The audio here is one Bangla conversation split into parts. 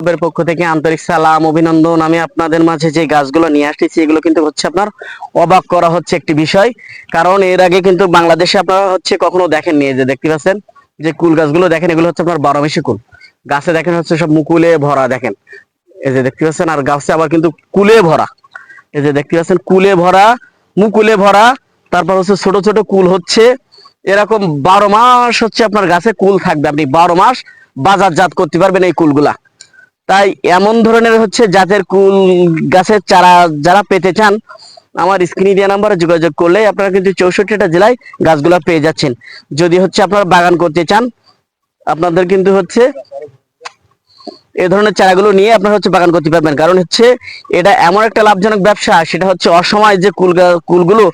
এর পক্ষ থেকে আন্তরিক সালাম অভিনন্দন। আমি আপনাদের মাঝে যে গাছগুলো নিয়ে আসতেছি এগুলো কিন্তু হচ্ছে আপনার অবাক করা হচ্ছে একটি বিষয়। কারণ এর আগে কিন্তু বাংলাদেশে আপনারা হচ্ছে কখনো দেখেননি। এই যে দেখতে পাচ্ছেন যে কুল গাছগুলো দেখেন, এগুলো হচ্ছে আপনার 12 মাসি কুল গাছে দেখেন হচ্ছে সব মুকুলে ভরা দেখেন। এই যে দেখতে পাচ্ছেন, আর গাছে আবার কিন্তু কুলে ভরা। এই যে দেখতে পাচ্ছেন কুলে ভরা, মুকুলে ভরা, তারপর হচ্ছে ছোট ছোট কুল হচ্ছে। এরকম 12 মাস হচ্ছে আপনার গাছে কুল থাকবে, আপনি 12 মাস বাজারজাত করতে পারবেন এই কুলগুলা। তাই এমন ধরনের হচ্ছে জাতের কুল গাছের চারা যারা পেতে চান, আমার স্ক্রিনে দেওয়া নাম্বারে যোগাযোগ করলে আপনারা কিন্তু 64টা জেলায় গাছগুলা পেয়ে যাচ্ছেন। যদি হচ্ছে আপনারা বাগান করতে চান, আপনাদের কিন্তু হচ্ছে এই ধরনের চারাগুলো নিয়ে আপনারা হচ্ছে বাগান করতে পারবেন। কারণ হচ্ছে এটা এমন একটা লাভজনক ব্যবসা, সেটা হচ্ছে অসময় যে কুলগুলো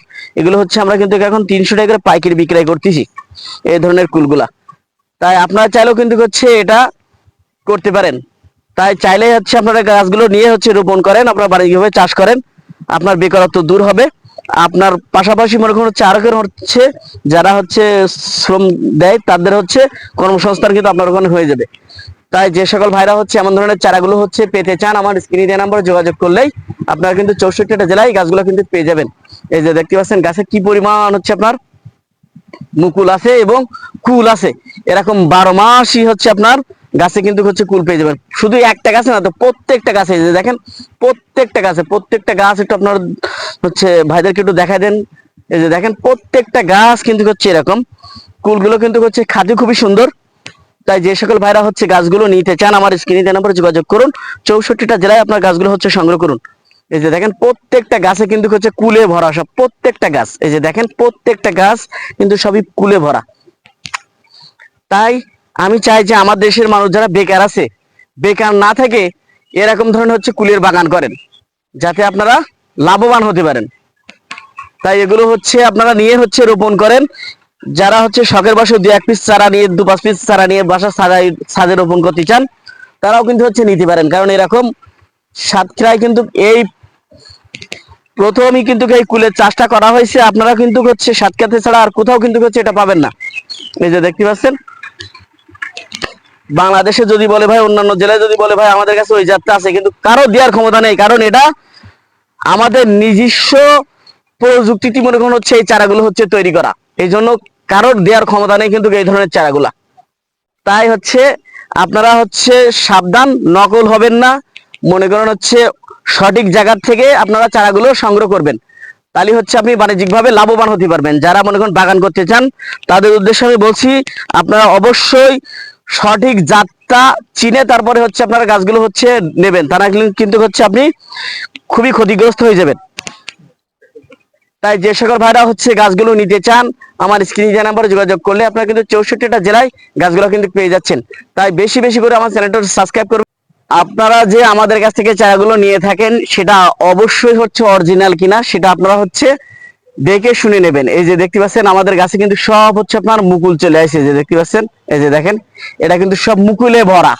এগুলো হচ্ছে আমরা কিন্তু এখন 300 টাকা করে পাইকারি বিক্রয় করতেছি এই ধরনের কুলগুলা। তাই আপনারা চাইলেও কিন্তু হচ্ছে এটা করতে পারেন। তাই চাইলে হচ্ছে আপনারা গাছগুলো নিয়ে হচ্ছে রোপণ করেন, আপনার বাণিজ্যিকভাবে চাষ করেন, আপনার বেকারত্ব দূর হবে। আপনার পাশাপাশি মনে করেন হচ্ছে আরো হচ্ছে যারা হচ্ছে শ্রম দেয় তাদের হচ্ছে কর্মসংস্থান কিন্তু আপনার ওখানে হয়ে যাবে। তাই যে সকল ভাইরা হচ্ছে এমন ধরনের চারাগুলো হচ্ছে পেতে চান, আমার স্ক্রিনে দেওয়া নাম্বারে যোগাযোগ করলেই আপনারা কিন্তু 64টা জেলায় গাছগুলো কিন্তু পেয়ে যাবেন। এই যে দেখতে পাচ্ছেন গাছে কি পরিমাণ হচ্ছে আপনার মুকুল আছে এবং কুল আছে। এরকম 12 মাসই হচ্ছে আপনার গাছে কিন্তু হচ্ছে কুল পেয়ে যাবেন। শুধু একটা গাছে না, তো প্রত্যেকটা গাছে যে দেখেন, প্রত্যেকটা গাছ একটু আপনার হচ্ছে ভাইদেরকে একটু দেখাই দেন। এই যে দেখেন প্রত্যেকটা গাছ কিন্তু হচ্ছে এরকম, কুলগুলো কিন্তু হচ্ছে খাদ্য খুবই সুন্দর। তাই যে সকল ভাইরা হচ্ছে গাছগুলো নিতে চান, আমার স্ক্রিনে দেওয়া নাম্বারে যোগাযোগ করুন। 64টা জেলায় আপনার গাছগুলো হচ্ছে সংগ্রহ করুন। এই যে দেখেন প্রত্যেকটা গাছে কিন্তু হচ্ছে কুলে ভরা সব, প্রত্যেকটা গাছ। এই যে দেখেন প্রত্যেকটা গাছ কিন্তু সবই কুলে ভরা। তাই আমি চাই যে আমার দেশের মানুষ যারা বেকার আছে, বেকার না থেকে এরকম ধরনের হচ্ছে কুলের বাগান করেন, যাতে আপনারা লাভবান হতে পারেন। তাই এগুলো হচ্ছে আপনারা নিয়ে হচ্ছে রোপণ করেন। যারা হচ্ছে শখের বসে 2-1 পিস চারা নিয়ে, 2-5 পিস চারা নিয়ে বাসা ছাদে রোপণ করতে চান, তারাও কিন্তু হচ্ছে নিতে পারেন। কারণ এরকম সাতক্ষীরায় কিন্তু এই প্রথমই কিন্তু এই কুলের চাষটা করা হয়েছে। আপনারা কিন্তু হচ্ছে সাতক্ষীরাতে ছাড়া আর কোথাও কিন্তু হচ্ছে এটা পাবেন না। এই যে দেখতে পাচ্ছেন, বাংলাদেশে যদি বলে ভাই, অন্যান্য জেলায় যদি বলে ভাই আমাদের কাছে ওই জাতটা আছে, কিন্তু কারো দেওয়ার ক্ষমতা নেই। কারণ এটা আমাদের নিজস্ব প্রযুক্তিতে মনে করেন হচ্ছে এই চারাগুলো হচ্ছে তৈরি করা, এই জন্য কারোর দেওয়ার ক্ষমতা নেই কিন্তু এই ধরনের চারাগুলা। তাই হচ্ছে আপনারা হচ্ছে সাবধান, নকল হবেন না। মনে করেন হচ্ছে সঠিক জায়গা থেকে আপনারা চারাগুলো সংগ্রহ করবেন, তাহলে হচ্ছে আপনি বাণিজ্যিকভাবে লাভবান হতে পারবেন। যারা মনে করেন বাগান করতে চান তাদের উদ্দেশ্যে আমি বলছি, আপনারা অবশ্যই সঠিক জাতটা চিনে তারপরে হচ্ছে আপনারা গাছগুলো হচ্ছে নেবেন, তা না কিন্তু হচ্ছে আপনি খুবই ক্ষতিগ্রস্ত হয়ে যাবেন। তাই যে সকল ভাইরা হচ্ছে গাছগুলো নিতে চান, আমার স্ক্রিনে দেওয়া নাম্বারে যোগাযোগ করলে আপনারা কিন্তু 64টা জেলায় গাছগুলো কিন্তু পেয়ে যাচ্ছেন। তাই বেশি বেশি করে আমার চ্যানেলটা সাবস্ক্রাইব করবেন। আপনারা যে আমাদের কাছ থেকে চারাগুলো নিয়ে থাকেন সেটা অবশ্যই হচ্ছে অরিজিনাল কিনা সেটা আপনারা হচ্ছে দেখে শুনে নেবেন। এই যে দেখতে পাচ্ছেন আমাদের গাছে কিন্তু সব হচ্ছে আপনার মুকুল চলে আসে। যে দেখতে পাচ্ছেন, এই যে দেখেন এটা কিন্তু সব মুকুলে ভরা।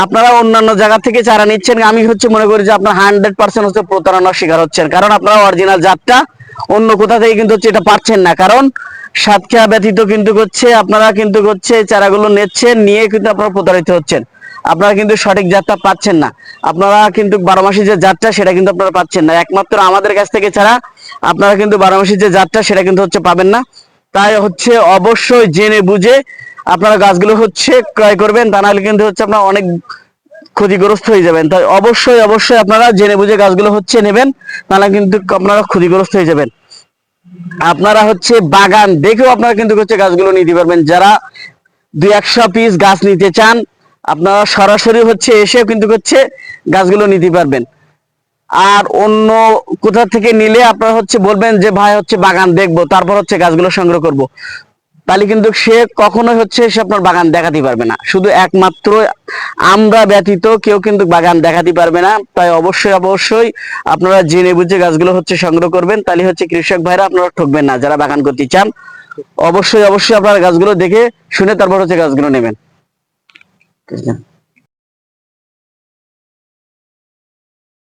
আপনারা অন্যান্য জায়গা থেকে চারা নিচ্ছেন, আমি হচ্ছে মনে করি যে আপনার 100% হচ্ছে প্রতারণার শিকার হচ্ছেন। কারণ আপনারা অরিজিনাল জাতটা অন্য কোথা থেকে কিন্তু হচ্ছে এটা পাচ্ছেন না। কারণ সাতক্ষীরা ব্যতীত কিন্তু হচ্ছে আপনারা কিন্তু হচ্ছে চারাগুলো নিচ্ছেন, নিয়ে কিন্তু আপনারা প্রতারিত হচ্ছেন। আপনারা কিন্তু সঠিক জাতটা পাচ্ছেন না। আপনারা কিন্তু 12 মাসি যে জাতটা সেটা কিন্তু আপনারা পাচ্ছেন না। একমাত্র আমাদের কাছ থেকে ছাড়া আপনারা কিন্তু 12 মাসি যে জাতটা সেটা কিন্তু হচ্ছে পাবেন না। তাই হচ্ছে অবশ্যই জেনে বুঝে আপনারা গাছগুলো হচ্ছে ক্রয় করবেন, তা নাহলে কিন্তু হচ্ছে আপনারা অনেক ক্ষতিগ্রস্ত হয়ে যাবেন। তাই অবশ্যই অবশ্যই আপনারা জেনে বুঝে গাছগুলো হচ্ছে নেবেন, নাহলে কিন্তু আপনারা ক্ষতিগ্রস্ত হয়ে যাবেন। আপনারা হচ্ছে বাগান দেখেও আপনারা কিন্তু হচ্ছে গাছগুলো নিতে পারবেন। যারা 200 পিস গাছ নিতে চান, আপনারা সরাসরি হচ্ছে এসেও কিন্তু হচ্ছে গাছগুলো নিতে পারবেন। আর অন্য কোথা থেকে নিলে আপনারা হচ্ছে বলবেন যে ভাই হচ্ছে বাগান দেখবো তারপর হচ্ছে গাছগুলো সংগ্রহ করব, তাহলে কিন্তু সে কখনোই হচ্ছে সে আপনার বাগান দেখাতে পারবে না। শুধু একমাত্র আমরা ব্যতীত কেউ কিন্তু বাগান দেখাতে পারবে না। তাই অবশ্যই অবশ্যই আপনারা জেনে বুঝে গাছগুলো হচ্ছে সংগ্রহ করবেন, তাহলে হচ্ছে কৃষক ভাইরা আপনারা ঠকবেন না। যারা বাগান করতে চান অবশ্যই অবশ্যই আপনারা গাছগুলো দেখে শুনে তারপর হচ্ছে গাছগুলো নেবেন।